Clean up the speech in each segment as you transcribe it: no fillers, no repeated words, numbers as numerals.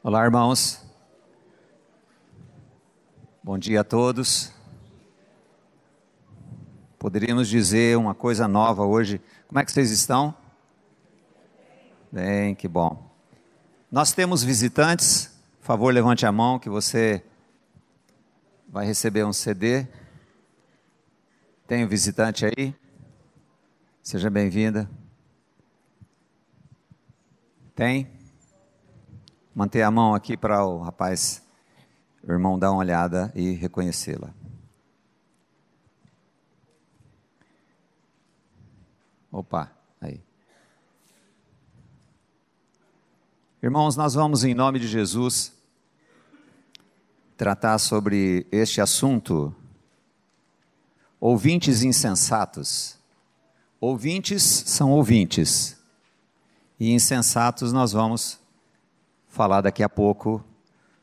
Olá, irmãos. Bom dia a todos. Poderíamos dizer uma coisa nova hoje. Como é que vocês estão? Bem, que bom. Nós temos visitantes. Por favor, levante a mão que você vai receber um CD. Tem um visitante aí? Seja bem-vinda. Tem? Manter a mão aqui para o rapaz, o irmão, dar uma olhada e reconhecê-la. Opa, aí. Irmãos, nós vamos, em nome de Jesus, tratar sobre este assunto. Ouvintes insensatos. Ouvintes são ouvintes. E insensatos nós vamos falar daqui a pouco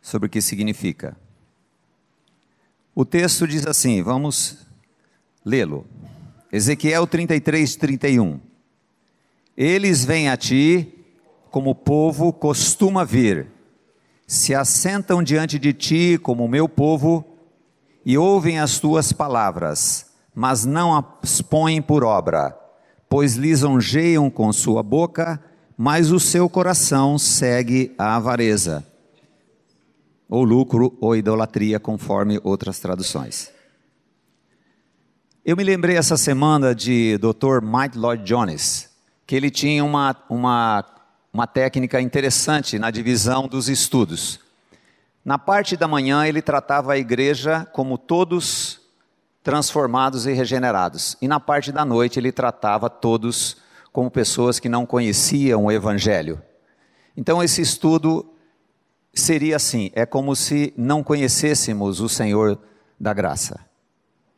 sobre o que significa. O texto diz assim, vamos lê-lo. Ezequiel 33, 31. Eles vêm a ti como o povo costuma vir, se assentam diante de ti como o meu povo e ouvem as tuas palavras, mas não as põem por obra, pois lisonjeiam com sua boca, mas o seu coração segue a avareza, ou lucro, ou idolatria, conforme outras traduções. Eu me lembrei essa semana de Dr. Mike Lloyd Jones, que ele tinha uma técnica interessante na divisão dos estudos. Na parte da manhã ele tratava a igreja como todos transformados e regenerados, e na parte da noite ele tratava todos como pessoas que não conheciam o Evangelho. Então esse estudo seria assim, é como se não conhecêssemos o Senhor da graça.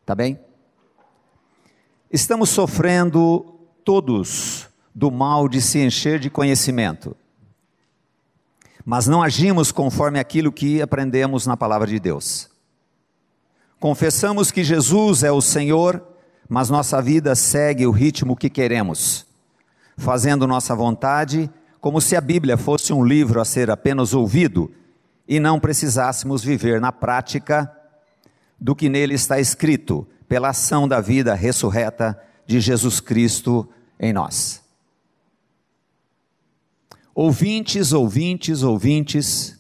Tá bem? Estamos sofrendo todos do mal de se encher de conhecimento, mas não agimos conforme aquilo que aprendemos na palavra de Deus. Confessamos que Jesus é o Senhor, mas nossa vida segue o ritmo que queremos, fazendo nossa vontade, como se a Bíblia fosse um livro a ser apenas ouvido, e não precisássemos viver na prática do que nele está escrito, pela ação da vida ressurreta de Jesus Cristo em nós. Ouvintes, ouvintes, ouvintes,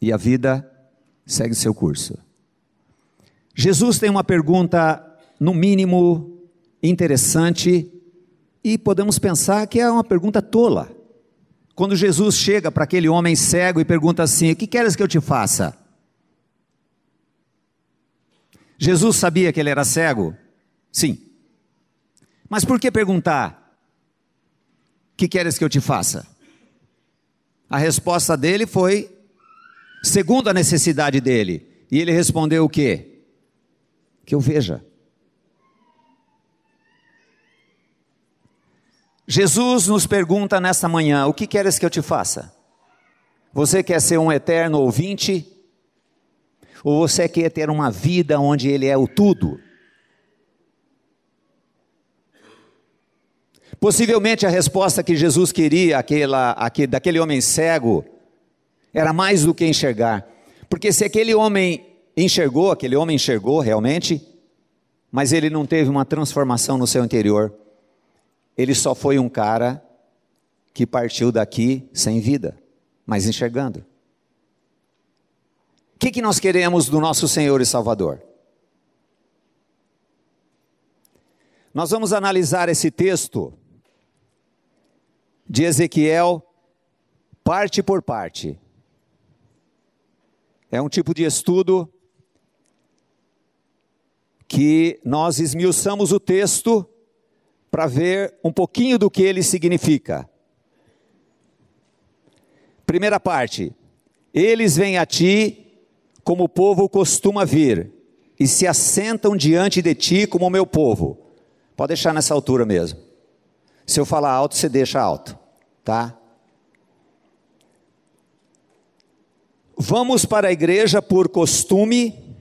e a vida segue seu curso. Jesus tem uma pergunta, no mínimo, interessante, e podemos pensar que é uma pergunta tola. Quando Jesus chega para aquele homem cego e pergunta assim, o que queres que eu te faça? Jesus sabia que ele era cego? Sim. Mas por que perguntar, o que queres que eu te faça? A resposta dele foi, segundo a necessidade dele, e ele respondeu o quê? Que eu veja. Jesus nos pergunta nesta manhã, o que queres que eu te faça? Você quer ser um eterno ouvinte? Ou você quer ter uma vida onde Ele é o tudo? Possivelmente a resposta que Jesus queria daquele homem cego era mais do que enxergar. Porque se aquele homem enxergou realmente, mas ele não teve uma transformação no seu interior. Ele só foi um cara que partiu daqui sem vida, mas enxergando. O que nós queremos do nosso Senhor e Salvador? Nós vamos analisar esse texto de Ezequiel, parte por parte. É um tipo de estudo que nós esmiuçamos o texto para ver um pouquinho do que ele significa. Primeira parte, eles vêm a ti como o povo costuma vir, e se assentam diante de ti como o meu povo. Pode deixar nessa altura mesmo. Se eu falar alto, você deixa alto, tá? Vamos para a igreja por costume,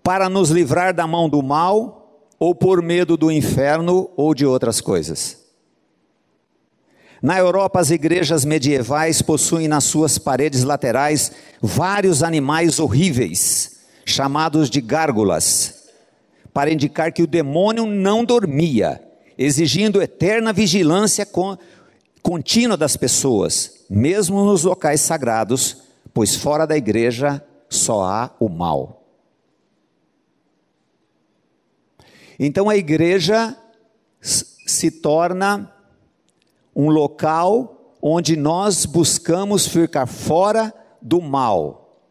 para nos livrar da mão do mal, ou por medo do inferno, ou de outras coisas. Na Europa, as igrejas medievais possuem nas suas paredes laterais vários animais horríveis, chamados de gárgulas, para indicar que o demônio não dormia, exigindo eterna vigilância contínua das pessoas, mesmo nos locais sagrados, pois fora da igreja só há o mal. Então a igreja se torna um local onde nós buscamos ficar fora do mal.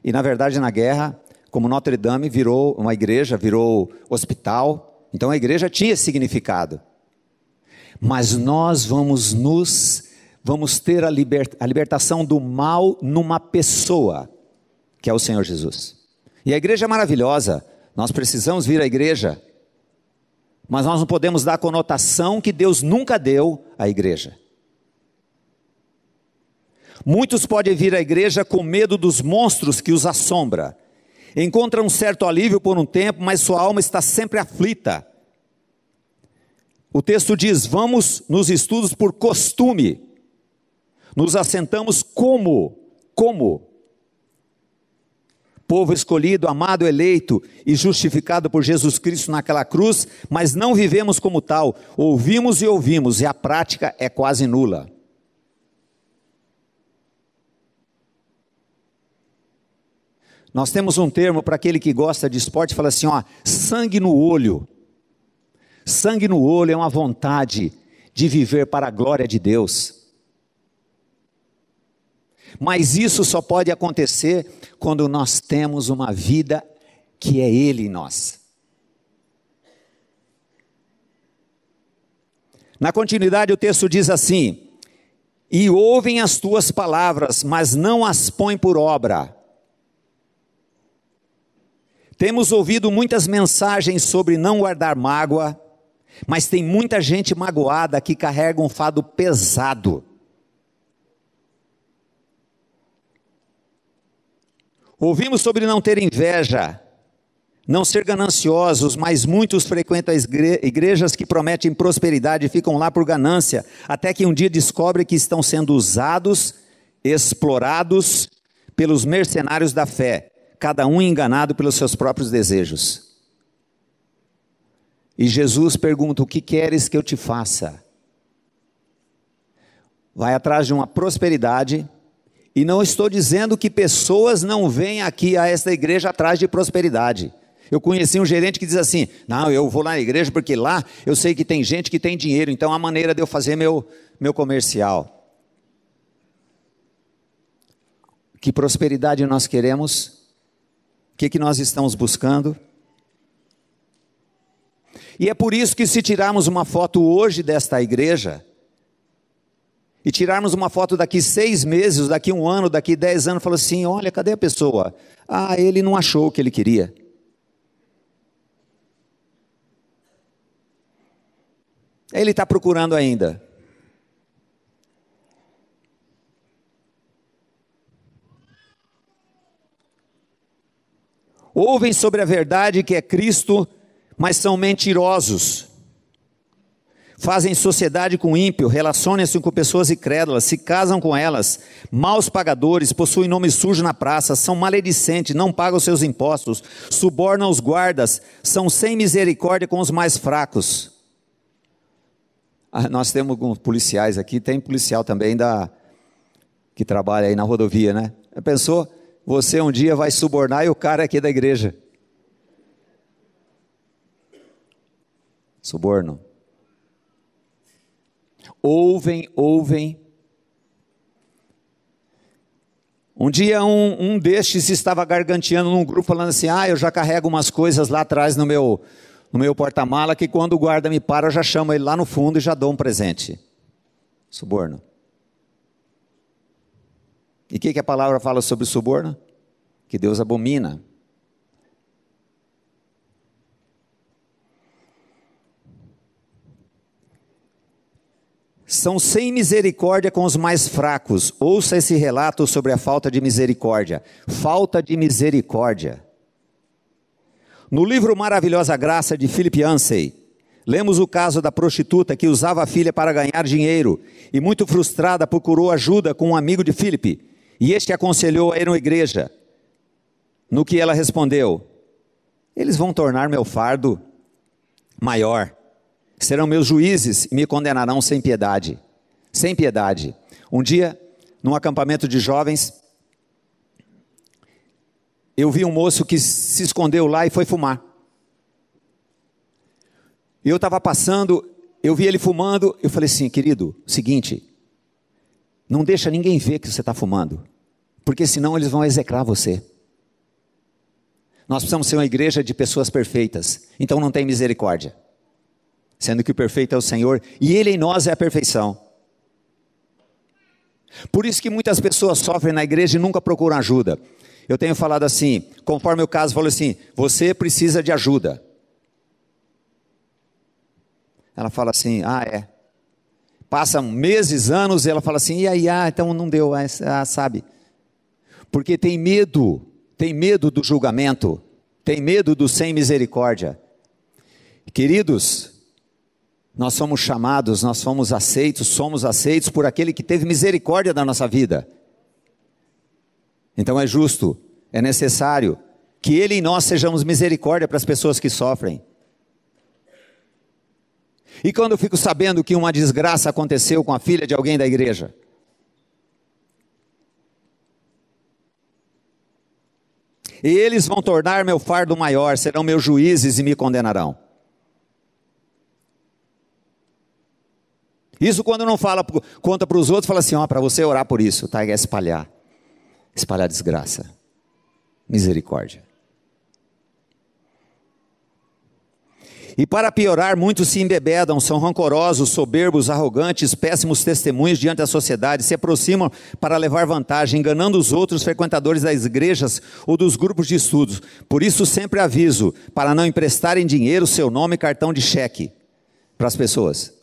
E na verdade na guerra, como Notre Dame virou uma igreja, virou hospital, então a igreja tinha esse significado. Mas nós vamos ter a libertação do mal numa pessoa, que é o Senhor Jesus. E a igreja é maravilhosa, nós precisamos vir à igreja, mas nós não podemos dar a conotação que Deus nunca deu à igreja. Muitos podem vir à igreja com medo dos monstros que os assombra. Encontram um certo alívio por um tempo, mas sua alma está sempre aflita. O texto diz: vamos nos estudos por costume. Nos assentamos como povo escolhido, amado, eleito e justificado por Jesus Cristo naquela cruz, mas não vivemos como tal. Ouvimos e a prática é quase nula. Nós temos um termo para aquele que gosta de esporte, fala assim, sangue no olho. Sangue no olho é uma vontade de viver para a glória de Deus. Mas isso só pode acontecer quando nós temos uma vida que é Ele em nós. Na continuidade o texto diz assim: e ouvem as tuas palavras, mas não as põem por obra. Temos ouvido muitas mensagens sobre não guardar mágoa, mas tem muita gente magoada que carrega um fardo pesado. Ouvimos sobre não ter inveja, não ser gananciosos, mas muitos frequentam as igrejas que prometem prosperidade e ficam lá por ganância, até que um dia descobrem que estão sendo usados, explorados pelos mercenários da fé, cada um enganado pelos seus próprios desejos. E Jesus pergunta: o que queres que eu te faça? Vai atrás de uma prosperidade. E não estou dizendo que pessoas não vêm aqui a esta igreja atrás de prosperidade. Eu conheci um gerente que diz assim: não, eu vou lá na igreja porque lá eu sei que tem gente que tem dinheiro, então é a maneira de eu fazer meu comercial. Que prosperidade nós queremos? O que nós estamos buscando? E é por isso que se tirarmos uma foto hoje desta igreja, e tirarmos uma foto daqui 6 meses, daqui 1 ano, daqui 10 anos, fala assim: olha, cadê a pessoa? Ele não achou o que ele queria. Ele está procurando ainda. Ouvem sobre a verdade que é Cristo, mas são mentirosos. Fazem sociedade com ímpio, relacionam-se com pessoas incrédulas, se casam com elas, maus pagadores, possuem nome sujo na praça, são maledicentes, não pagam seus impostos, subornam os guardas, são sem misericórdia com os mais fracos. Nós temos alguns policiais aqui, tem policial também que trabalha aí na rodovia, né? Pensou, você um dia vai subornar e o cara aqui é da igreja. Suborno. Ouvem. Um dia um destes estava garganteando num grupo, falando assim: eu já carrego umas coisas lá atrás no meu porta-mala, que quando o guarda me para, eu já chamo ele lá no fundo e já dou um presente. Suborno. E o que a palavra fala sobre suborno? Que Deus abomina. São sem misericórdia com os mais fracos. Ouça esse relato sobre a falta de misericórdia. Falta de misericórdia. No livro Maravilhosa Graça, de Philip Yancey, Lemos o caso da prostituta que usava a filha para ganhar dinheiro e, muito frustrada, procurou ajuda com um amigo de Filipe. E este aconselhou a ir à igreja. No que ela respondeu: eles vão tornar meu fardo maior. Serão meus juízes e me condenarão sem piedade. Sem piedade. Um dia, num acampamento de jovens, eu vi um moço que se escondeu lá e foi fumar. Eu estava passando, eu vi ele fumando, eu falei assim: querido, seguinte, não deixa ninguém ver que você está fumando, porque senão eles vão execrar você. Nós precisamos ser uma igreja de pessoas perfeitas, então não tem misericórdia, sendo que o perfeito é o Senhor, e Ele em nós é a perfeição. Por isso que muitas pessoas sofrem na igreja e nunca procuram ajuda. Eu tenho falado assim, conforme o caso, falou assim: você precisa de ajuda. Ela fala assim: ah, é. Passam meses, anos, e ela fala assim: e aí, então não deu, sabe. Porque tem medo do julgamento, tem medo do sem misericórdia. Queridos, nós somos chamados, nós somos aceitos por aquele que teve misericórdia da nossa vida. Então é justo, é necessário que Ele e nós sejamos misericórdia para as pessoas que sofrem. E quando eu fico sabendo que uma desgraça aconteceu com a filha de alguém da igreja, e eles vão tornar meu fardo maior, serão meus juízes e me condenarão. Isso quando não conta para os outros, fala assim: para você orar por isso, tá? É espalhar desgraça, misericórdia. E para piorar, muitos se embebedam, são rancorosos, soberbos, arrogantes, péssimos testemunhos diante da sociedade, se aproximam para levar vantagem, enganando os outros frequentadores das igrejas ou dos grupos de estudos. Por isso sempre aviso, para não emprestarem dinheiro, seu nome e cartão de cheque para as pessoas.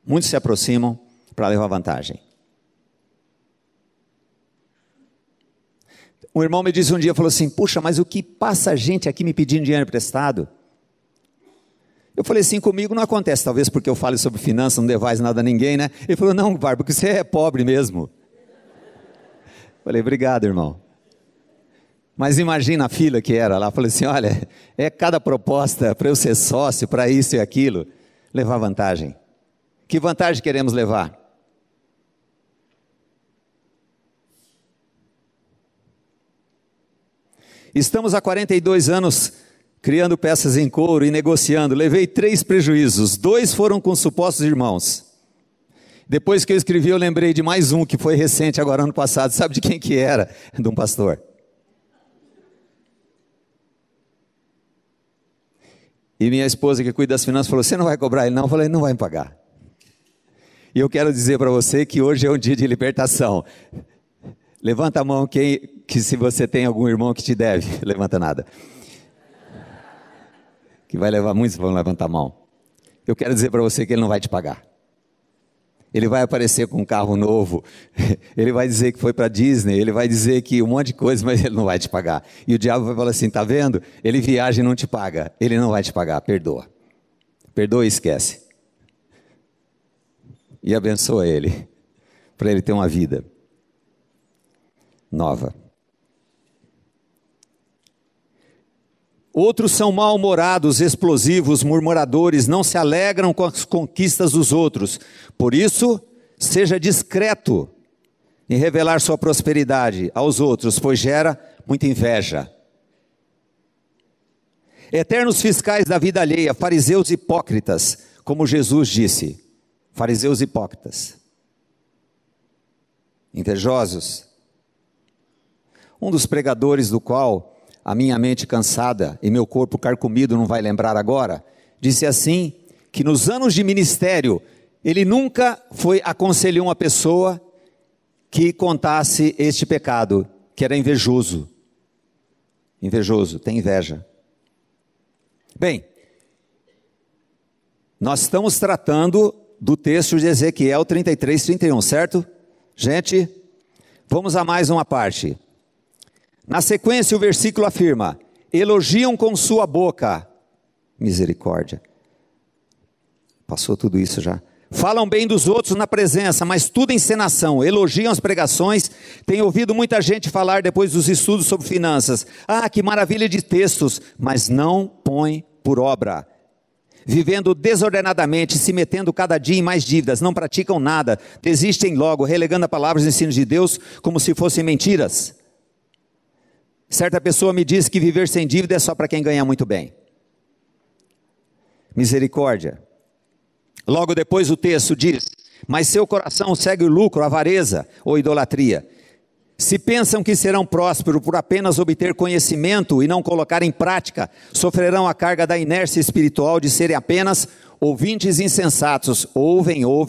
Muitos se aproximam para levar vantagem. Um irmão me disse um dia, falou assim: puxa, mas o que passa gente aqui me pedindo dinheiro emprestado? Eu falei assim: comigo não acontece, talvez porque eu falo sobre finanças, não devais nada a ninguém, né? Ele falou: não, Bárbara, porque você é pobre mesmo. Falei: obrigado, irmão. Mas imagina a fila que era lá. Falei assim: olha, é cada proposta para eu ser sócio, para isso e aquilo, levar vantagem. Que vantagem queremos levar? Estamos há 42 anos criando peças em couro e negociando. Levei 3 prejuízos, 2 foram com supostos irmãos. Depois que eu escrevi, eu lembrei de mais um que foi recente, agora ano passado. Sabe de quem que era? De um pastor. E minha esposa, que cuida das finanças, falou: você não vai cobrar ele não? Eu falei: não vai me pagar. E eu quero dizer para você que hoje é um dia de libertação. Levanta a mão que se você tem algum irmão que te deve. Levanta nada. Que vai levar muitos vão levantar a mão. Eu quero dizer para você que ele não vai te pagar. Ele vai aparecer com um carro novo. Ele vai dizer que foi para Disney. Ele vai dizer que um monte de coisa, mas ele não vai te pagar. E o diabo vai falar assim: tá vendo? Ele viaja e não te paga. Ele não vai te pagar, perdoa. Perdoa e esquece. E abençoa ele, para ele ter uma vida nova. Outros são mal-humorados, explosivos, murmuradores, não se alegram com as conquistas dos outros. Por isso, seja discreto em revelar sua prosperidade aos outros, pois gera muita inveja. Eternos fiscais da vida alheia, fariseus hipócritas, como Jesus disse. Fariseus hipócritas, invejosos. Um dos pregadores do qual a minha mente cansada e meu corpo carcomido não vai lembrar agora, disse assim, que nos anos de ministério, ele nunca aconselhou uma pessoa que contasse este pecado, que era invejoso. Invejoso, tem inveja. Bem, nós estamos tratando do texto de Ezequiel 33, 31, certo? Gente, vamos a mais uma parte. Na sequência o versículo afirma: elogiam com sua boca, misericórdia, Passou tudo isso já. Falam bem dos outros na presença, mas tudo encenação. Elogiam as pregações. Tenho ouvido muita gente falar depois dos estudos sobre finanças. Ah, que maravilha de textos, mas não põe por obra. Vivendo desordenadamente, se metendo cada dia em mais dívidas, não praticam nada, desistem logo, relegando a palavra e os ensinos de Deus como se fossem mentiras. Certa pessoa me disse que viver sem dívida é só para quem ganha muito bem. Misericórdia. Logo depois o texto diz: mas seu coração segue o lucro, a avareza ou idolatria. Se pensam que serão prósperos por apenas obter conhecimento e não colocar em prática, sofrerão a carga da inércia espiritual de serem apenas ouvintes insensatos. Ouvem. Por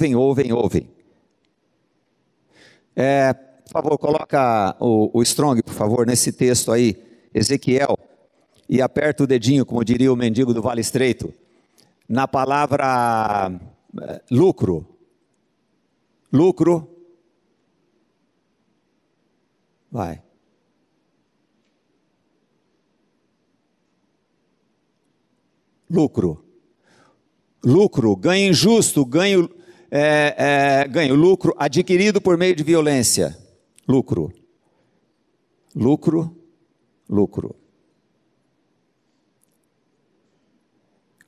favor, coloca o Strong, por favor, nesse texto aí, Ezequiel, e aperta o dedinho, como diria o mendigo do Vale Estreito, na palavra lucro. Lucro. Vai. Lucro. Lucro, ganho injusto, ganho lucro adquirido por meio de violência. Lucro.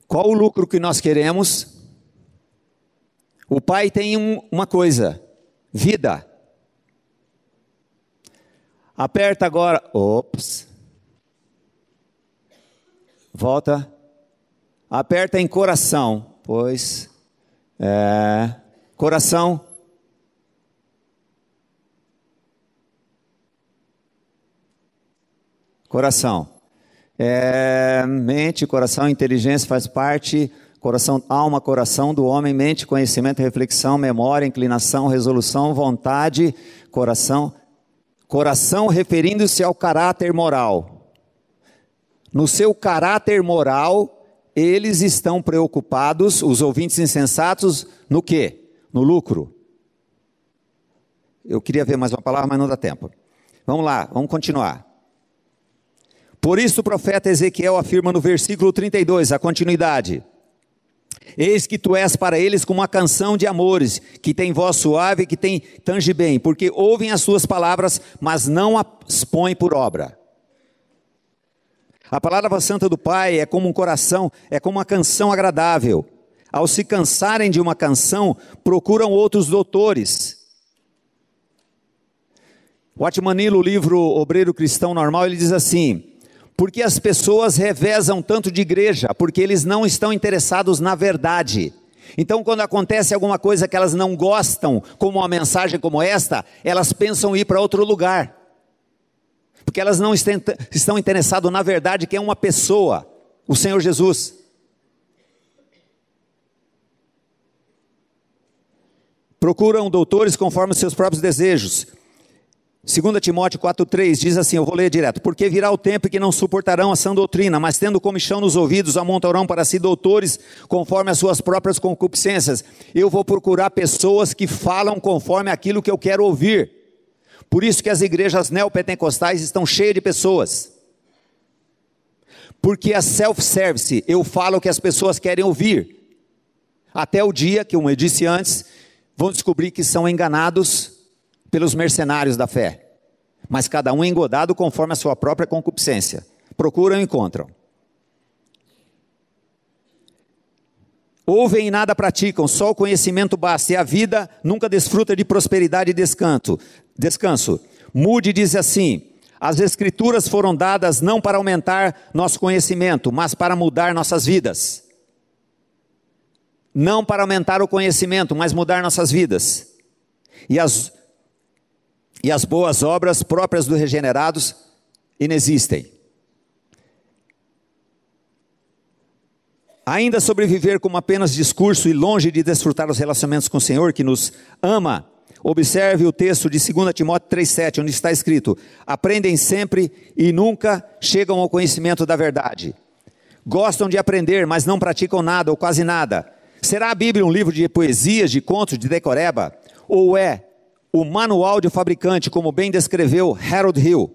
Qual o lucro que nós queremos? O Pai tem uma coisa: vida. Aperta agora. Ops. Volta. Aperta em coração. Pois. Coração. Coração. Mente, coração, inteligência faz parte. Coração, alma, coração do homem, mente, conhecimento, reflexão, memória, inclinação, resolução, vontade, coração. Coração referindo-se ao caráter moral. No seu caráter moral, eles estão preocupados, os ouvintes insensatos, no quê? No lucro. Eu queria ver mais uma palavra, mas não dá tempo. Vamos lá, vamos continuar. Por isso o profeta Ezequiel afirma no versículo 32, a continuidade: eis que tu és para eles como uma canção de amores, que tem voz suave, que tem tange bem, porque ouvem as suas palavras, mas não as põem por obra. A palavra santa do Pai é como um coração, é como uma canção agradável. Ao se cansarem de uma canção, procuram outros doutores. Watmanilo, o livro Obreiro Cristão Normal, ele diz assim: porque as pessoas revezam tanto de igreja, porque eles não estão interessados na verdade. Então, quando acontece alguma coisa que elas não gostam, como uma mensagem como esta, elas pensam em ir para outro lugar. Porque elas não estão interessadas na verdade, que é uma pessoa, o Senhor Jesus. Procuram doutores conforme os seus próprios desejos. 2 Timóteo 4,3 diz assim, eu vou ler direto: porque virá o tempo em que não suportarão a sã doutrina, mas tendo comichão nos ouvidos, amontarão para si doutores, conforme as suas próprias concupiscências. Eu vou procurar pessoas que falam conforme aquilo que eu quero ouvir. Por isso que as igrejas neopentecostais estão cheias de pessoas. Porque a self-service, eu falo o que as pessoas querem ouvir. Até o dia que, como eu disse antes, vão descobrir que são enganados pelos mercenários da fé, mas cada um é engodado conforme a sua própria concupiscência. Procuram e encontram. Ouvem e nada praticam, só o conhecimento basta, e a vida nunca desfruta de prosperidade e descanso. Moody diz assim: as escrituras foram dadas não para aumentar nosso conhecimento, mas para mudar nossas vidas. Não para aumentar o conhecimento, mas mudar nossas vidas. E as boas obras próprias dos regenerados inexistem. Ainda sobreviver como apenas discurso e longe de desfrutar os relacionamentos com o Senhor que nos ama. Observe o texto de 2 Timóteo 3,7, onde está escrito: aprendem sempre e nunca chegam ao conhecimento da verdade. Gostam de aprender, mas não praticam nada ou quase nada. Será a Bíblia um livro de poesias, de contos, de decoreba? Ou é o manual de fabricante, como bem descreveu Harold Hill,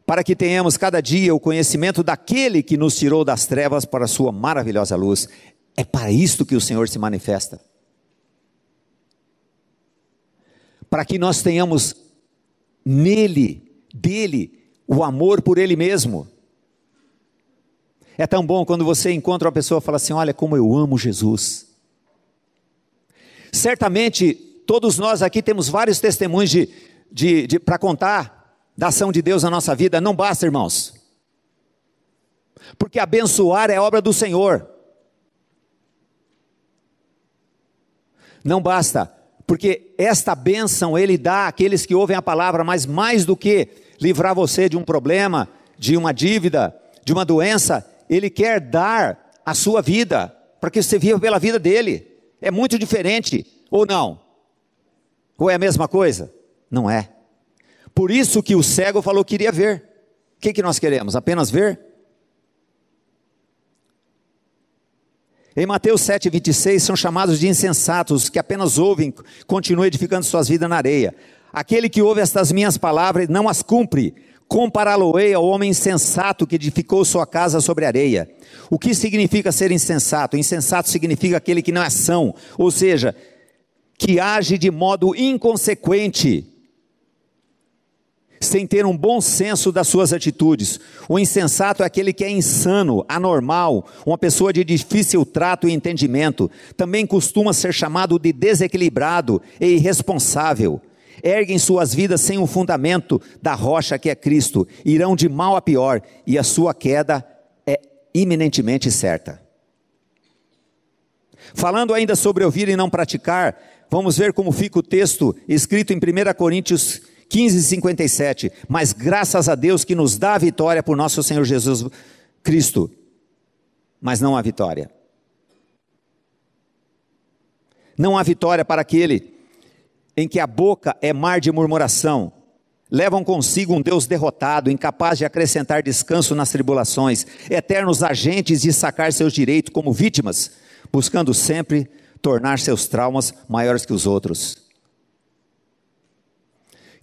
para que tenhamos cada dia o conhecimento daquele que nos tirou das trevas para a sua maravilhosa luz? É para isto que o Senhor se manifesta. Para que nós tenhamos dele, o amor por Ele mesmo. É tão bom quando você encontra uma pessoa e fala assim: olha como eu amo Jesus. Certamente, todos nós aqui temos vários testemunhos para contar da ação de Deus na nossa vida. Não basta, irmãos. Porque abençoar é obra do Senhor. Não basta, porque esta bênção Ele dá àqueles que ouvem a palavra, mas mais do que livrar você de um problema, de uma dívida, de uma doença, Ele quer dar a sua vida, para que você viva pela vida dEle. É muito diferente, ou não? Ou é a mesma coisa? Não é. Por isso que o cego falou que queria ver. O que nós queremos? Apenas ver? Em Mateus 7,26, são chamados de insensatos, que apenas ouvem, continuam edificando suas vidas na areia. Aquele que ouve estas minhas palavras e não as cumpre, compará-lo-ei ao homem insensato que edificou sua casa sobre areia. O que significa ser insensato? Insensato significa aquele que não é são, ou seja, que age de modo inconsequente, sem ter um bom senso das suas atitudes. O insensato é aquele que é insano, anormal, uma pessoa de difícil trato e entendimento. Também costuma ser chamado de desequilibrado e irresponsável. Erguem suas vidas sem o fundamento da rocha que é Cristo, irão de mal a pior, e a sua queda é iminentemente certa. Falando ainda sobre ouvir e não praticar, vamos ver como fica o texto escrito em 1 Coríntios 15:57, mas graças a Deus que nos dá a vitória por nosso Senhor Jesus Cristo, mas não há vitória. Não há vitória para aquele em que a boca é mar de murmuração, levam consigo um Deus derrotado, incapaz de acrescentar descanso nas tribulações, eternos agentes de sacar seus direitos como vítimas, buscando sempre tornar seus traumas maiores que os outros.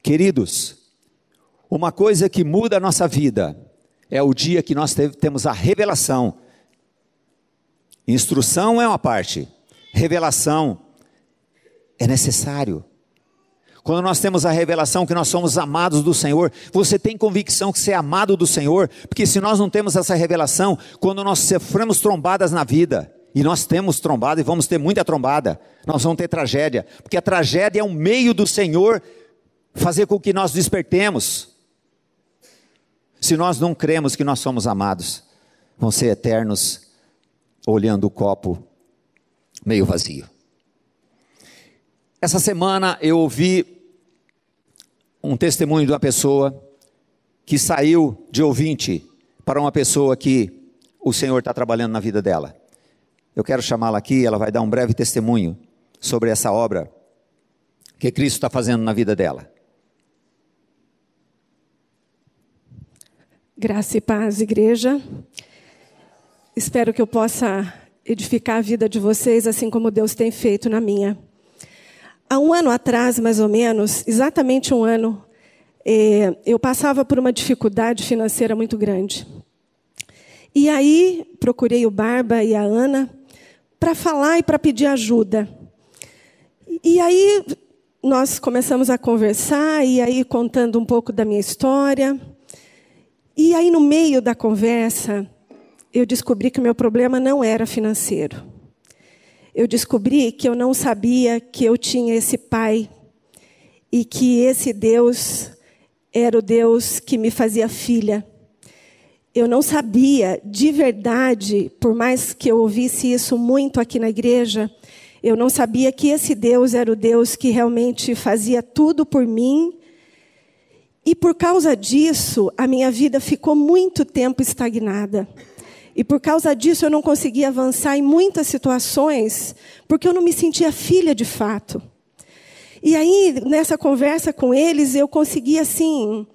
Queridos, uma coisa que muda a nossa vida é o dia que nós temos a revelação. Instrução é uma parte, revelação é necessário. Quando nós temos a revelação que nós somos amados do Senhor, você tem convicção que você é amado do Senhor? Porque se nós não temos essa revelação, quando nós sofremos trombadas na vida, e nós temos trombada e vamos ter muita trombada, nós vamos ter tragédia, porque a tragédia é um meio do Senhor fazer com que nós despertemos. Se nós não cremos que nós somos amados, vão ser eternos olhando o copo meio vazio. Essa semana eu ouvi um testemunho de uma pessoa que saiu de ouvinte para uma pessoa que o Senhor está trabalhando na vida dela. Eu quero chamá-la aqui, ela vai dar um breve testemunho sobre essa obra que Cristo está fazendo na vida dela. Graça e paz, igreja. Espero que eu possa edificar a vida de vocês, assim como Deus tem feito na minha. Há um ano atrás, mais ou menos, exatamente um ano, eu passava por uma dificuldade financeira muito grande. E aí, procurei o Barba e a Ana para falar e para pedir ajuda. E aí, nós começamos a conversar, e aí contando um pouco da minha história. E aí, no meio da conversa, eu descobri que o meu problema não era financeiro. Eu descobri que eu não sabia que eu tinha esse pai e que esse Deus era o Deus que me fazia filha. Eu não sabia, de verdade, por mais que eu ouvisse isso muito aqui na igreja, eu não sabia que esse Deus era o Deus que realmente fazia tudo por mim. E por causa disso, a minha vida ficou muito tempo estagnada. E por causa disso eu não conseguia avançar em muitas situações, porque eu não me sentia filha de fato. E aí, nessa conversa com eles, eu consegui assim,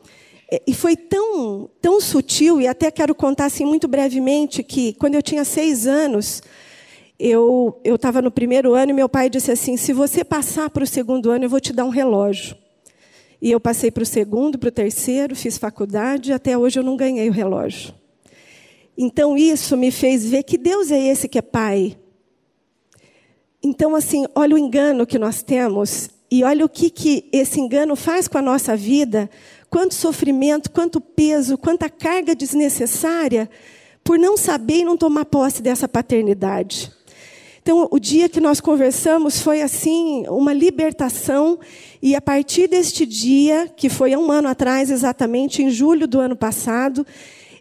e foi tão sutil, e até quero contar assim muito brevemente, que quando eu tinha 6 anos, eu estava no primeiro ano e meu pai disse assim: se você passar para o segundo ano, eu vou te dar um relógio. E eu passei para o segundo, para o terceiro, fiz faculdade, e até hoje eu não ganhei o relógio. Então isso me fez ver que Deus é esse que é pai. Então, assim, olha o engano que nós temos e olha o que esse engano faz com a nossa vida, quanto sofrimento, quanto peso, quanta carga desnecessária por não saber e não tomar posse dessa paternidade. Então, o dia que nós conversamos foi, assim, uma libertação. E a partir deste dia, que foi há 1 ano atrás, exatamente, em julho do ano passado,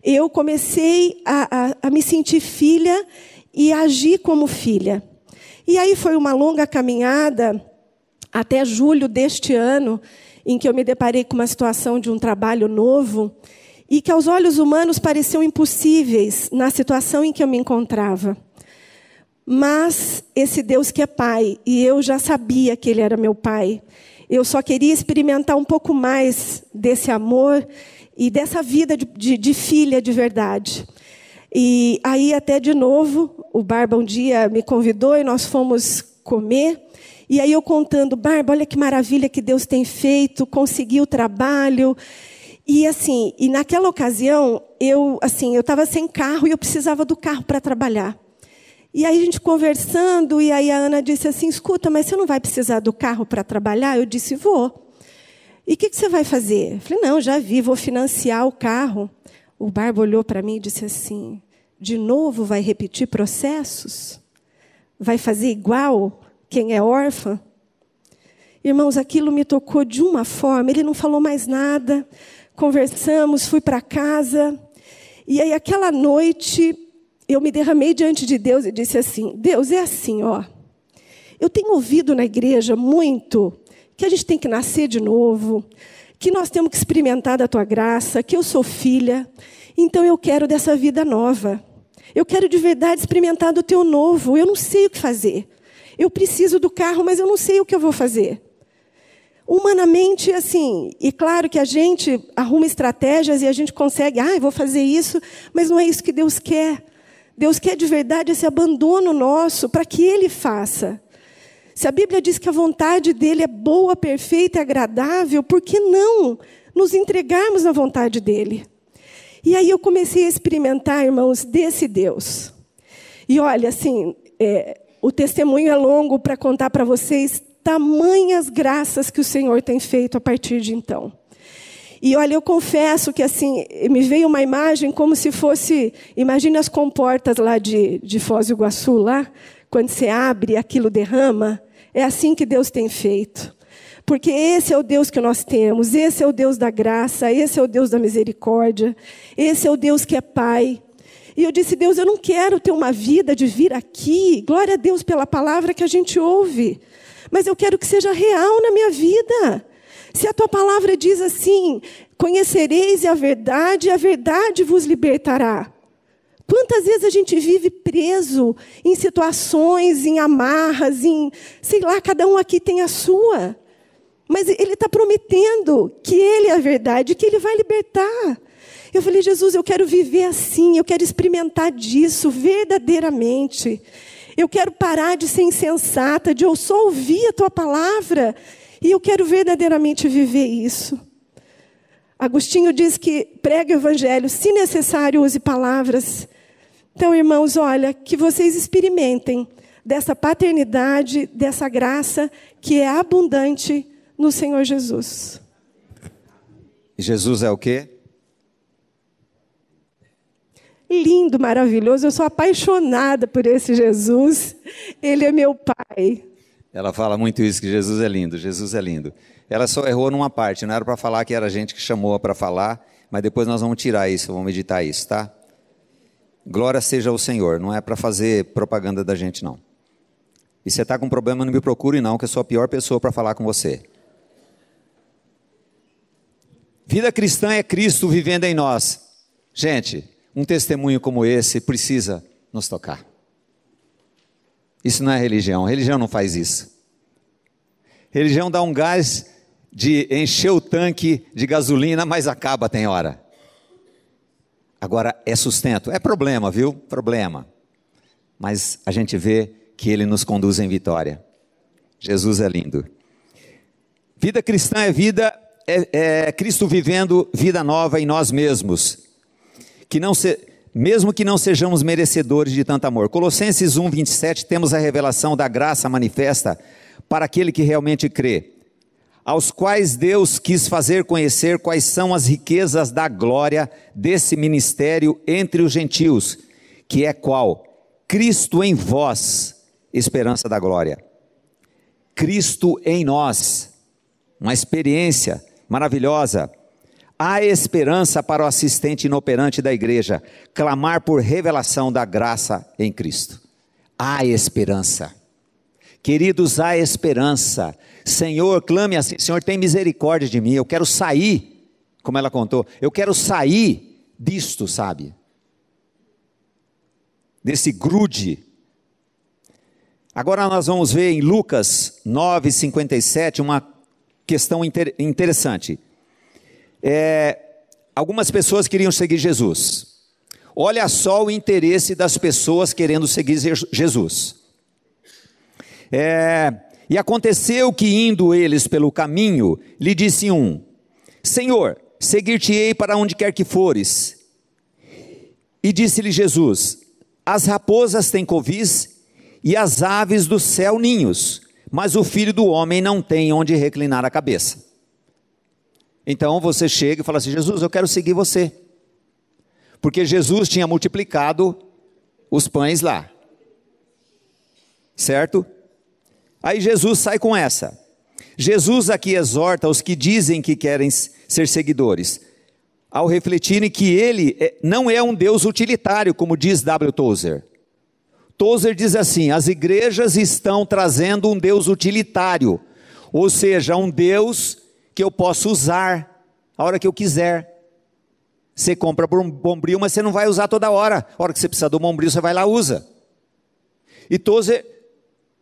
eu comecei a me sentir filha e a agir como filha. E aí foi uma longa caminhada, até julho deste ano, em que eu me deparei com uma situação de um trabalho novo, e que aos olhos humanos pareciam impossíveis na situação em que eu me encontrava. Mas esse Deus que é Pai, e eu já sabia que Ele era meu Pai, eu só queria experimentar um pouco mais desse amor e dessa vida de filha de verdade. E aí até de novo, o Barba um dia me convidou e nós fomos comer. E aí eu contando, Barba, olha que maravilha que Deus tem feito, consegui o trabalho. E assim, e naquela ocasião, eu estava sem carro e eu precisava do carro para trabalhar. E aí a gente conversando, e aí a Ana disse assim, escuta, mas você não vai precisar do carro para trabalhar? Eu disse, vou. E o que você vai fazer? Eu falei, não, já vi, vou financiar o carro. O Barba olhou para mim e disse assim, de novo vai repetir processos? Vai fazer igual quem é órfã? Irmãos, aquilo me tocou de uma forma, ele não falou mais nada, conversamos, fui para casa, e aí aquela noite eu me derramei diante de Deus e disse assim, Deus, é assim, ó, eu tenho ouvido na igreja muito que a gente tem que nascer de novo, que nós temos que experimentar da tua graça, que eu sou filha, então eu quero dessa vida nova, eu quero de verdade experimentar do teu novo, eu não sei o que fazer, eu preciso do carro, mas eu não sei o que eu vou fazer. Humanamente, assim, e claro que a gente arruma estratégias e a gente consegue, eu vou fazer isso, mas não é isso que Deus quer. Deus quer de verdade esse abandono nosso para que Ele faça. Se a Bíblia diz que a vontade dEle é boa, perfeita e agradável, por que não nos entregarmos na vontade dEle? E aí eu comecei a experimentar, irmãos, desse Deus. E olha, assim, o testemunho é longo para contar para vocês tamanhas graças que o Senhor tem feito a partir de então. E olha, eu confesso que assim, me veio uma imagem como se fosse, imagine as comportas lá de Foz do Iguaçu, lá, quando você abre e aquilo derrama, é assim que Deus tem feito. Porque esse é o Deus que nós temos, esse é o Deus da graça, esse é o Deus da misericórdia, esse é o Deus que é Pai. E eu disse, Deus, eu não quero ter uma vida de vir aqui, glória a Deus pela palavra que a gente ouve, mas eu quero que seja real na minha vida. Se a tua palavra diz assim, conhecereis a verdade vos libertará. Quantas vezes a gente vive preso em situações, em amarras, sei lá, cada um aqui tem a sua. Mas Ele está prometendo que Ele é a verdade, que Ele vai libertar. Eu falei, Jesus, eu quero viver assim, eu quero experimentar disso verdadeiramente. Eu quero parar de ser insensata, de eu só ouvir a tua palavra. E eu quero verdadeiramente viver isso. Agostinho diz que prega o evangelho, se necessário, use palavras. Então, irmãos, olha, que vocês experimentem dessa paternidade, dessa graça que é abundante no Senhor Jesus. Jesus é o quê? Lindo, maravilhoso. Eu sou apaixonada por esse Jesus. Ele é meu Pai. Ela fala muito isso, que Jesus é lindo, Jesus é lindo. Ela só errou numa parte, não era para falar que era a gente que chamou para falar, mas depois nós vamos tirar isso, vamos editar isso, tá? Glória seja ao Senhor, não é para fazer propaganda da gente, não. E você está com problema, não me procure não, que eu sou a pior pessoa para falar com você. Vida cristã é Cristo vivendo em nós. Gente, um testemunho como esse precisa nos tocar. Isso não é religião, religião não faz isso. Religião dá um gás de encher o tanque de gasolina, mas acaba, tem hora. Agora é sustento, é problema, viu? Problema. Mas a gente vê que Ele nos conduz em vitória. Jesus é lindo. Vida cristã é Cristo vivendo vida nova em nós mesmos. Que mesmo que não sejamos merecedores de tanto amor. Colossenses 1, 27, temos a revelação da graça manifesta para aquele que realmente crê, aos quais Deus quis fazer conhecer quais são as riquezas da glória desse ministério entre os gentios, que é qual? Cristo em vós, esperança da glória. Cristo em nós, uma experiência maravilhosa. Há esperança para o assistente inoperante da igreja, clamar por revelação da graça em Cristo. Há esperança. Queridos, há esperança. Senhor, clame assim, Senhor, tem misericórdia de mim, eu quero sair, como ela contou, eu quero sair disto, sabe? Desse grude. Agora nós vamos ver em Lucas 9:57 uma questão interessante. Algumas pessoas queriam seguir Jesus. Olha só o interesse das pessoas querendo seguir Jesus. E aconteceu que indo eles pelo caminho, lhe disse um: Senhor, seguir-te-ei para onde quer que fores. E disse-lhe Jesus: as raposas têm covis e as aves do céu ninhos, mas o Filho do homem não tem onde reclinar a cabeça. Então você chega e fala assim: Jesus, eu quero seguir você. Porque Jesus tinha multiplicado os pães lá. Certo? Aí Jesus sai com essa. Jesus aqui exorta os que dizem que querem ser seguidores, ao refletirem que ele não é um Deus utilitário, como diz W. Tozer. Tozer diz assim: as igrejas estão trazendo um Deus utilitário, ou seja, um Deus que eu posso usar a hora que eu quiser. Você compra um bombril, mas você não vai usar toda hora. A hora que você precisa do bombril, você vai lá e usa. E Tozer,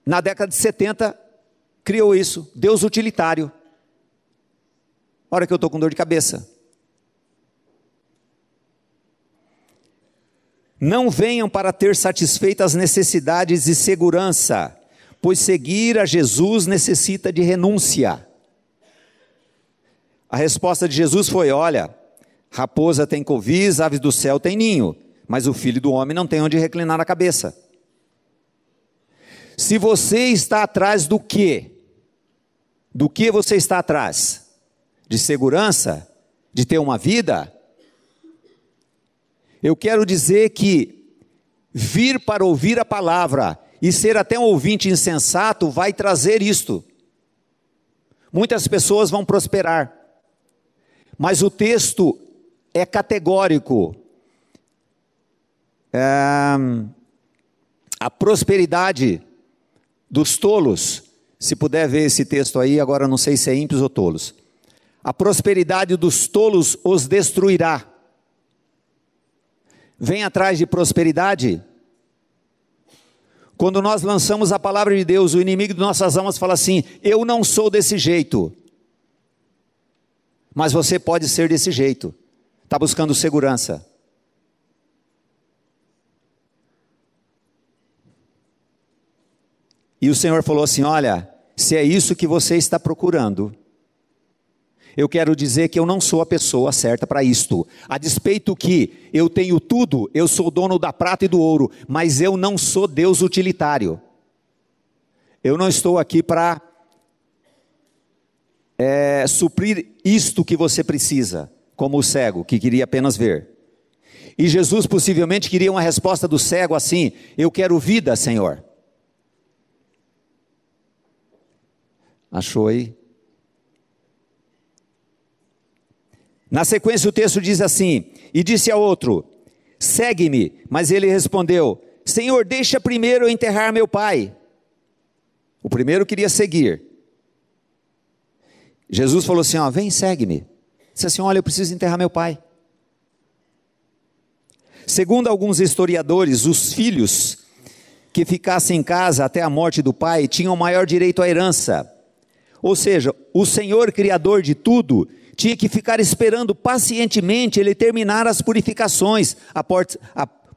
na década de 70, criou isso, Deus utilitário. A hora que eu estou com dor de cabeça. Não venham para ter satisfeitas as necessidades de segurança, pois seguir a Jesus necessita de renúncia. A resposta de Jesus foi: olha, raposa tem covis, aves do céu tem ninho, mas o Filho do homem não tem onde reclinar a cabeça. Se você está atrás do quê? Do que você está atrás? De segurança? De ter uma vida? Eu quero dizer que vir para ouvir a palavra e ser até um ouvinte insensato vai trazer isto. Muitas pessoas vão prosperar, mas o texto é categórico. A prosperidade dos tolos, se puder ver esse texto aí, agora não sei se é ímpios ou tolos. A prosperidade dos tolos os destruirá. Vem atrás de prosperidade. Quando nós lançamos a palavra de Deus, o inimigo de nossas almas fala assim: eu não sou desse jeito. Mas você pode ser desse jeito. Está buscando segurança. E o Senhor falou assim: olha, se é isso que você está procurando, eu quero dizer que eu não sou a pessoa certa para isto. A despeito que eu tenho tudo, eu sou dono da prata e do ouro, mas eu não sou Deus utilitário. Eu não estou aqui para suprir isto que você precisa, como o cego que queria apenas ver. E Jesus possivelmente queria uma resposta do cego assim: eu quero vida, Senhor. Achou aí? Na sequência o texto diz assim: e disse ao outro: segue-me. Mas ele respondeu: Senhor, deixa primeiro eu enterrar meu pai. O primeiro queria seguir. Jesus falou assim: ó, vem, segue-me. Disse assim: olha, eu preciso enterrar meu pai. Segundo alguns historiadores, os filhos que ficassem em casa até a morte do pai tinham maior direito à herança. Ou seja, o Senhor Criador de tudo tinha que ficar esperando pacientemente ele terminar as purificações,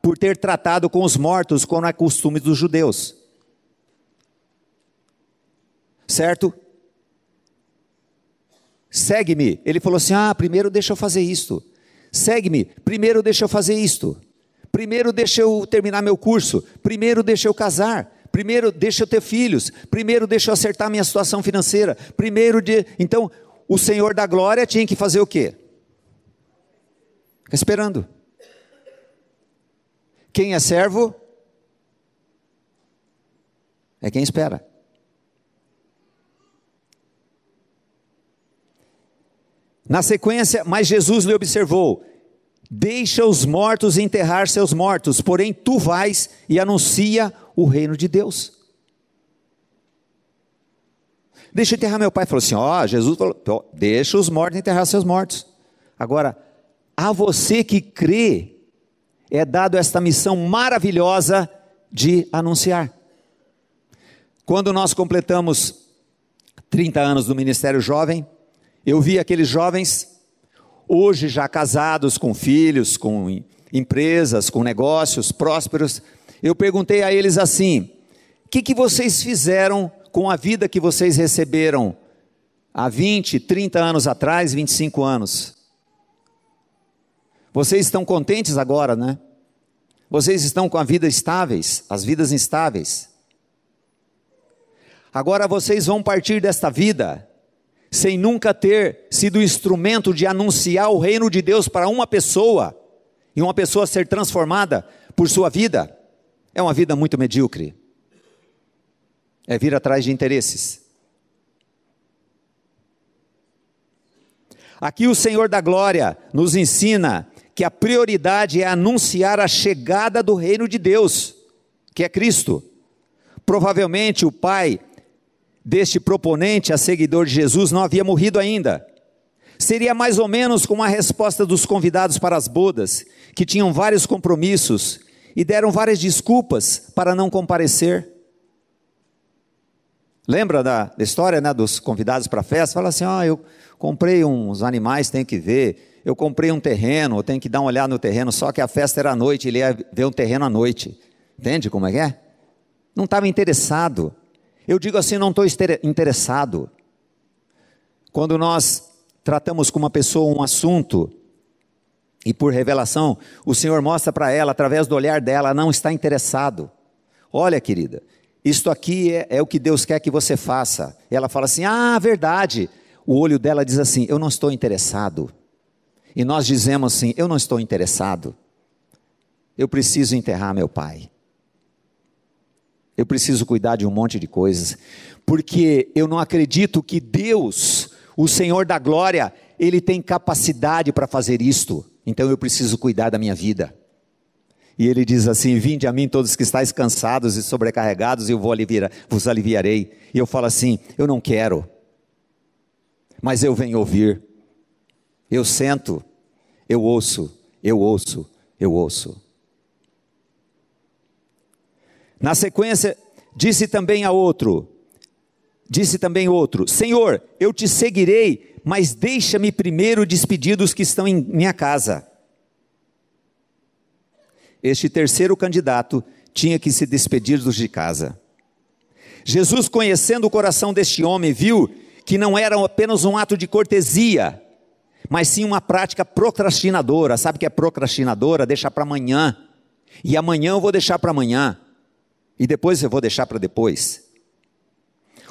por ter tratado com os mortos, como é costume dos judeus. Certo? Segue-me. Ele falou assim: primeiro deixa eu fazer isto. Segue-me. Primeiro deixa eu fazer isto. primeiro deixa eu terminar meu curso, primeiro deixa eu casar, primeiro deixa eu ter filhos, primeiro deixa eu acertar minha situação financeira, Então, o Senhor da glória tinha que fazer o quê? Fica esperando. Quem é servo é quem espera. Na sequência, mas Jesus lhe observou: deixa os mortos enterrar seus mortos, porém tu vais e anuncia o reino de Deus. Deixa eu enterrar meu pai. Falou assim, Jesus falou, deixa os mortos enterrar seus mortos. Agora, a você que crê, é dado esta missão maravilhosa de anunciar. Quando nós completamos 30 anos do Ministério Jovem, eu vi aqueles jovens, hoje já casados, com filhos, com empresas, com negócios prósperos. Eu perguntei a eles assim: o que vocês fizeram com a vida que vocês receberam há 20, 30 anos atrás, 25 anos? Vocês estão contentes agora, né? Vocês estão com a vida estáveis, as vidas instáveis. Agora vocês vão partir desta vida sem nunca ter sido instrumento de anunciar o reino de Deus para uma pessoa, e uma pessoa ser transformada por sua vida. É uma vida muito medíocre. É vir atrás de interesses. Aqui o Senhor da glória nos ensina que a prioridade é anunciar a chegada do reino de Deus, que é Cristo. Provavelmente o pai deste proponente a seguidor de Jesus não havia morrido ainda. Seria mais ou menos como a resposta dos convidados para as bodas, que tinham vários compromissos e deram várias desculpas para não comparecer. Lembra da história, né, dos convidados para a festa? Fala assim, eu comprei uns animais, tenho que ver. Eu comprei um terreno, eu tenho que dar uma olhada no terreno, só que a festa era à noite, ele ia ver um terreno à noite. Entende como é que é? Não estava interessado. Eu digo assim, não estou interessado. Quando nós tratamos com uma pessoa um assunto, e por revelação, o Senhor mostra para ela, através do olhar dela, não está interessado. Olha, querida, isto aqui é o que Deus quer que você faça. E ela fala assim, verdade. O olho dela diz assim, eu não estou interessado. E nós dizemos assim, eu não estou interessado. Eu preciso enterrar meu pai. Eu preciso cuidar de um monte de coisas, porque eu não acredito que Deus, o Senhor da glória, Ele tem capacidade para fazer isto, então eu preciso cuidar da minha vida. E Ele diz assim, vinde a mim todos que estáis cansados e sobrecarregados, e eu vos aliviarei. E eu falo assim, eu não quero, mas eu venho ouvir, eu sento, eu ouço, eu ouço, eu ouço. Na sequência, disse também outro, Senhor, eu te seguirei, mas deixa-me primeiro despedir dos que estão em minha casa. Este terceiro candidato tinha que se despedir dos de casa. Jesus, conhecendo o coração deste homem, viu que não era apenas um ato de cortesia, mas sim uma prática procrastinadora. Sabe o que é procrastinadora? Deixar para amanhã, e amanhã eu vou deixar para amanhã. E depois eu vou deixar para depois.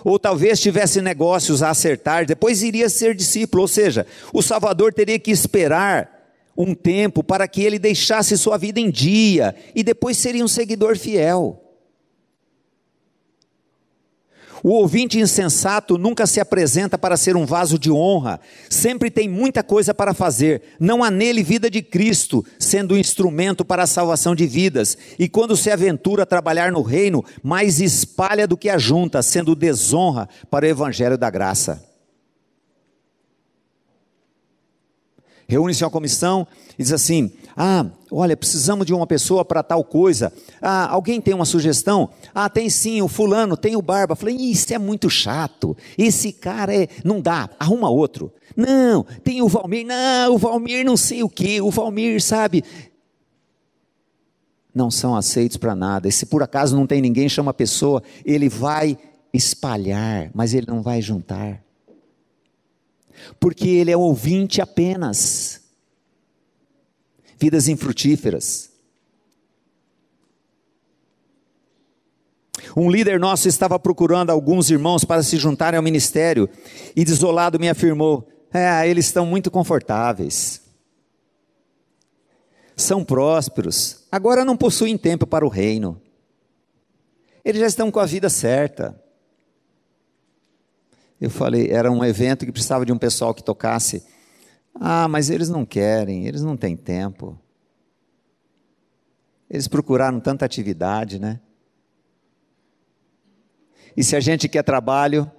Ou talvez tivesse negócios a acertar, depois iria ser discípulo. Ou seja, o Salvador teria que esperar um tempo para que ele deixasse sua vida em dia, e depois seria um seguidor fiel. O ouvinte insensato nunca se apresenta para ser um vaso de honra, sempre tem muita coisa para fazer, não há nele vida de Cristo, sendo um instrumento para a salvação de vidas, e quando se aventura a trabalhar no reino, mais espalha do que ajunta, sendo desonra para o evangelho da graça. Reúne-se uma comissão e diz assim, olha, precisamos de uma pessoa para tal coisa. Alguém tem uma sugestão? Tem sim, o fulano, tem o Barba. Falei, isso é muito chato, esse cara não dá, arruma outro. Não, tem o Valmir, o Valmir não sei o que, o Valmir sabe. Não são aceitos para nada, e se por acaso não tem ninguém, chama a pessoa, ele vai espalhar, mas ele não vai juntar. Porque ele é ouvinte apenas. Vidas infrutíferas. Um líder nosso estava procurando alguns irmãos para se juntarem ao ministério e desolado me afirmou: eles estão muito confortáveis, são prósperos, agora não possuem tempo para o reino, eles já estão com a vida certa. Eu falei, era um evento que precisava de um pessoal que tocasse. Mas eles não querem, eles não têm tempo. Eles procuraram tanta atividade, né? E se a gente quer trabalho,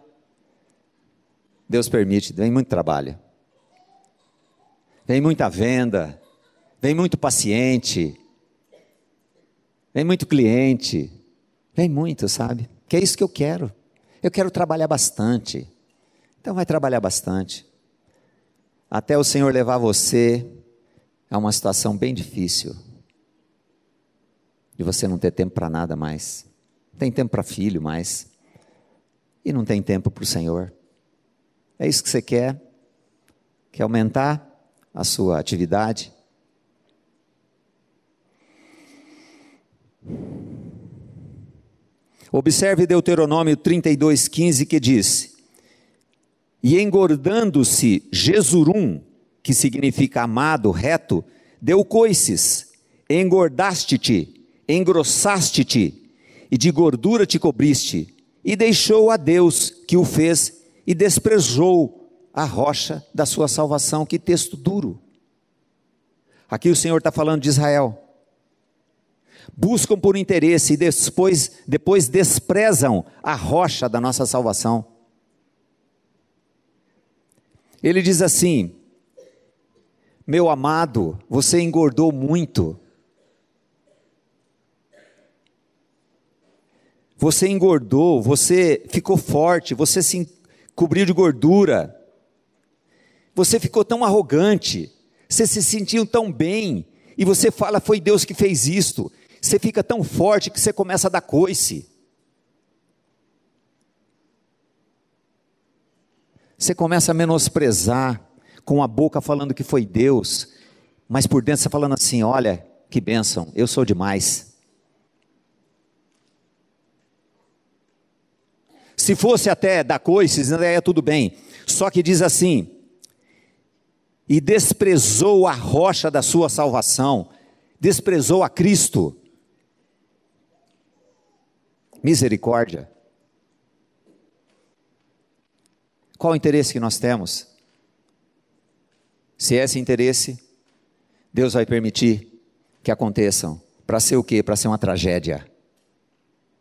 Deus permite, vem muito trabalho. Vem muita venda, vem muito paciente, vem muito cliente, vem muito, sabe? Que é isso que eu quero. Eu quero trabalhar bastante. Então vai trabalhar bastante. Até o Senhor levar você a uma situação bem difícil. De você não ter tempo para nada mais. Não tem tempo para filho mais. E não tem tempo para o Senhor. É isso que você quer? Quer aumentar a sua atividade? Observe Deuteronômio 32:15 que diz: e engordando-se Jesurum, que significa amado, reto, deu coices, engordaste-te, engrossaste-te, e de gordura te cobriste, e deixou a Deus que o fez, e desprezou a rocha da sua salvação. Que texto duro. Aqui o Senhor está falando de Israel. Buscam por interesse e depois desprezam a rocha da nossa salvação. Ele diz assim: meu amado, você engordou muito. Você engordou, você ficou forte, você se cobriu de gordura. Você ficou tão arrogante, você se sentiu tão bem, e você fala, foi Deus que fez isto. Você fica tão forte que você começa a dar coice. Você começa a menosprezar, com a boca falando que foi Deus, mas por dentro você falando assim, olha, que bênção, eu sou demais. Se fosse até dar coices, ainda ia tudo bem. Só que diz assim, e desprezou a rocha da sua salvação, desprezou a Cristo. Misericórdia. Qual o interesse que nós temos? Se esse interesse, Deus vai permitir que aconteçam. Para ser o quê? Para ser uma tragédia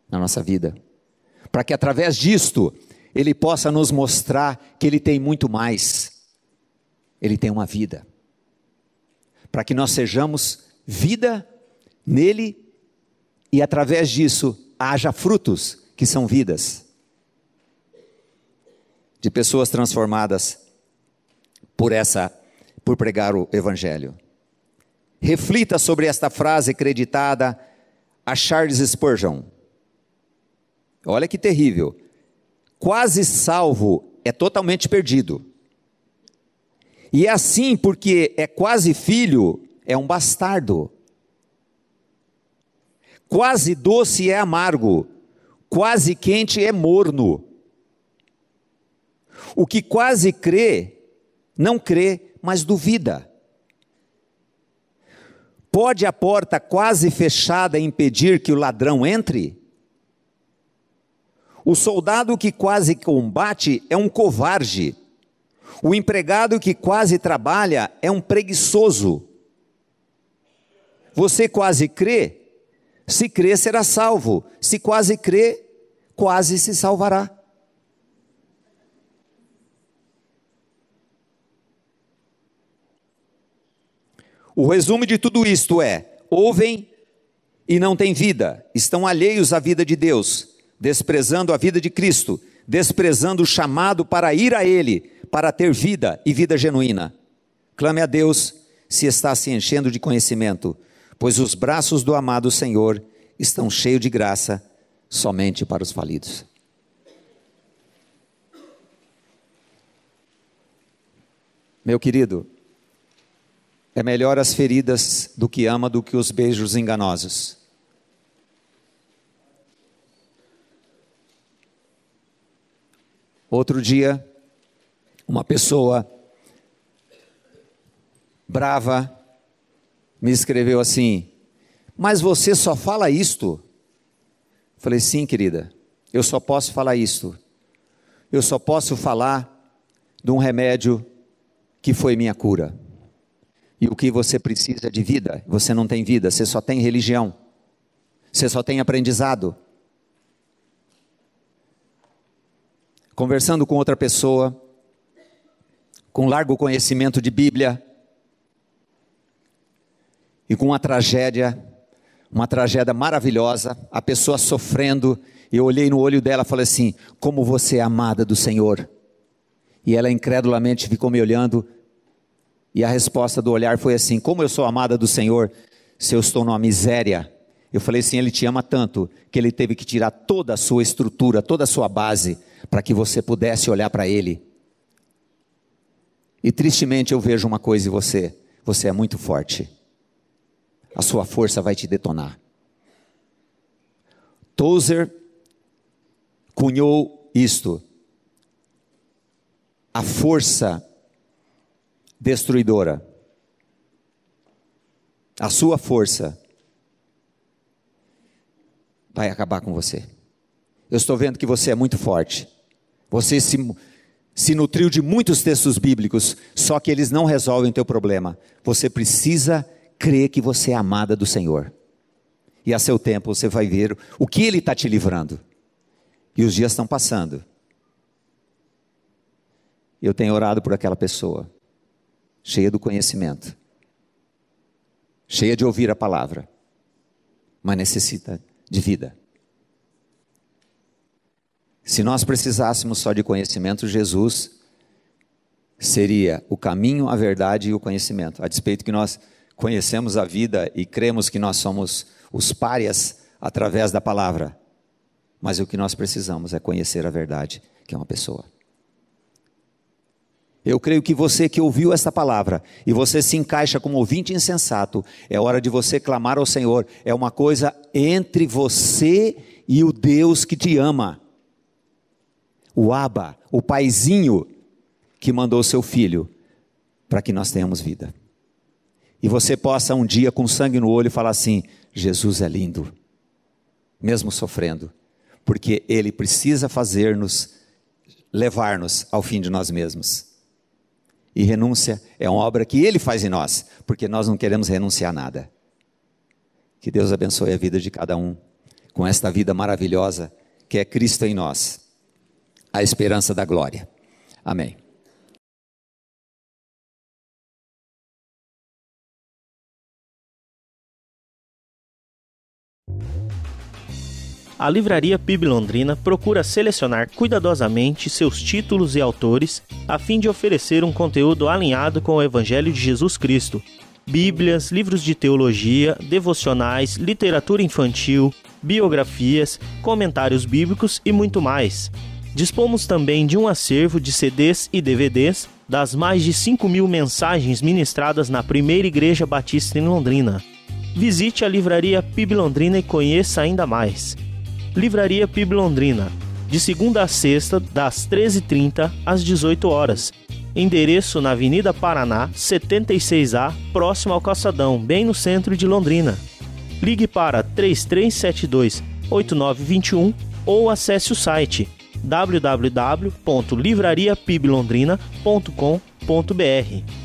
na nossa vida. Para que através disto, Ele possa nos mostrar que Ele tem muito mais. Ele tem uma vida. Para que nós sejamos vida nele e através disso haja frutos que são vidas. De pessoas transformadas por pregar o Evangelho. Reflita sobre esta frase creditada a Charles Spurgeon. Olha que terrível. Quase salvo é totalmente perdido. E é assim porque é quase filho, é um bastardo. Quase doce é amargo, quase quente é morno. O que quase crê, não crê, mas duvida. Pode a porta quase fechada impedir que o ladrão entre? O soldado que quase combate é um covarde. O empregado que quase trabalha é um preguiçoso. Você quase crê? Se crê, será salvo. Se quase crê, quase se salvará. O resumo de tudo isto é: ouvem e não têm vida, estão alheios à vida de Deus, desprezando a vida de Cristo, desprezando o chamado para ir a Ele, para ter vida e vida genuína. Clame a Deus se está se enchendo de conhecimento, pois os braços do amado Senhor estão cheios de graça somente para os falidos. Meu querido, é melhor as feridas do que ama do que os beijos enganosos. Outro dia, uma pessoa brava me escreveu assim: mas você só fala isto? Falei: sim, querida, eu só posso falar isto. Eu só posso falar de um remédio que foi minha cura. E o que você precisa de vida, você não tem vida, você só tem religião, você só tem aprendizado. Conversando com outra pessoa, com largo conhecimento de Bíblia, e com uma tragédia maravilhosa, a pessoa sofrendo, eu olhei no olho dela e falei assim: como você é amada do Senhor. E ela incredulamente ficou me olhando, e a resposta do olhar foi assim: como eu sou amada do Senhor, se eu estou numa miséria? Eu falei assim: Ele te ama tanto, que Ele teve que tirar toda a sua estrutura, toda a sua base, para que você pudesse olhar para Ele. E tristemente eu vejo uma coisa em você: você é muito forte, a sua força vai te detonar. Tozer cunhou isto: a força destruidora. A sua força vai acabar com você. Eu estou vendo que você é muito forte. Você se nutriu de muitos textos bíblicos, só que eles não resolvem o teu problema. Você precisa crer que você é amada do Senhor. E a seu tempo você vai ver o que Ele está te livrando. E os dias estão passando. Eu tenho orado por aquela pessoa, cheia do conhecimento, cheia de ouvir a palavra, mas necessita de vida. Se nós precisássemos só de conhecimento, Jesus seria o caminho, a verdade e o conhecimento. A despeito que nós conhecemos a vida e cremos que nós somos os párias através da palavra, mas o que nós precisamos é conhecer a verdade, que é uma pessoa. Eu creio que você que ouviu esta palavra, e você se encaixa como ouvinte insensato, é hora de você clamar ao Senhor. É uma coisa entre você e o Deus que te ama. O Abba, o paizinho que mandou seu filho, para que nós tenhamos vida. E você possa um dia com sangue no olho falar assim: Jesus é lindo, mesmo sofrendo, porque Ele precisa levar-nos ao fim de nós mesmos. E renúncia é uma obra que Ele faz em nós, porque nós não queremos renunciar a nada. Que Deus abençoe a vida de cada um, com esta vida maravilhosa, que é Cristo em nós, a esperança da glória. Amém. A Livraria PIB Londrina procura selecionar cuidadosamente seus títulos e autores a fim de oferecer um conteúdo alinhado com o Evangelho de Jesus Cristo. Bíblias, livros de teologia, devocionais, literatura infantil, biografias, comentários bíblicos e muito mais. Dispomos também de um acervo de CDs e DVDs das mais de 5.000 mensagens ministradas na Primeira Igreja Batista em Londrina. Visite a Livraria PIB Londrina e conheça ainda mais. Livraria PIB Londrina, de segunda a sexta, das 13h30 às 18 horas. Endereço na Avenida Paraná, 76A, próximo ao Calçadão, bem no centro de Londrina. Ligue para 3372-8921 ou acesse o site www.livrariapiblondrina.com.br.